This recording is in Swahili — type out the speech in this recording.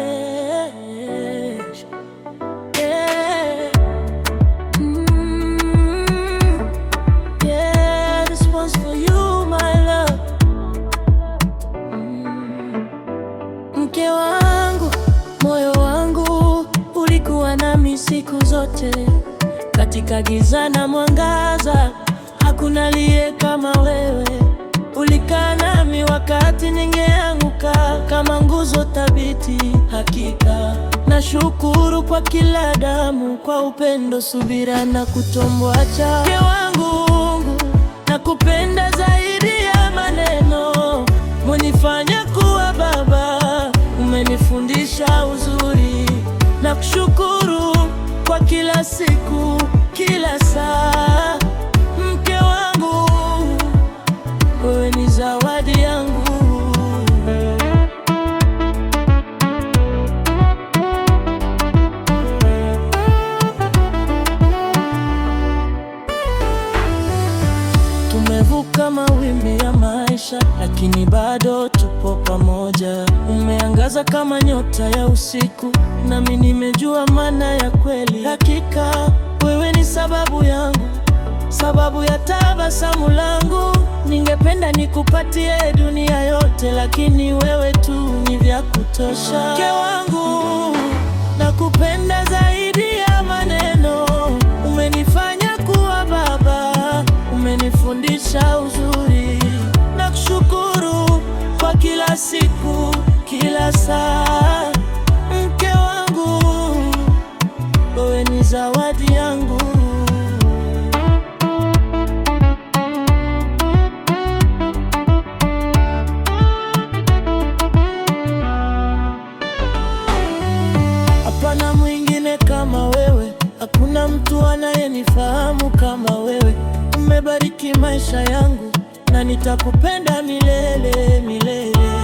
Mesh. Yeah. Yeah, this one's for you, my love. Mke wangu, moyo wangu, ulikuwa nami siku zote, katika giza na mwangaza, hakuna aliye kama wewe. Ulikaa nami wakati ningeanguka, kama nguzo thabiti. Hakika nashukuru kwa kila damu, kwa upendo, subira na kutomwacha. Mke wangu, nakupenda zaidi ya maneno. Umenifanya kuwa baba, umenifundisha uzuri. Nakushukuru kwa kila siku, kila saa. Mke wangu, wewe ni zawadi yangu. Tumevuka mawimbi ya maisha, lakini bado tupo pamoja. Umeangaza kama nyota ya usiku, nami nimejua maana ya kweli. Hakika wewe ni sababu yangu, sababu ya tabasamu langu. Ningependa nikupatie dunia yote, lakini wewe tu ni vya kutosha. Mke wangu, nakupenda zaidi ya maneno. Umenifanya kuwa baba, umenifundisha uzuri. Nakushukuru kwa kila siku, kila saa. Mke wangu, wewe ni zawadi yangu. Hapana mwingine kama wewe, hakuna mtu anayenifahamu kama wewe. Umebariki maisha yangu na nitakupenda milele milele.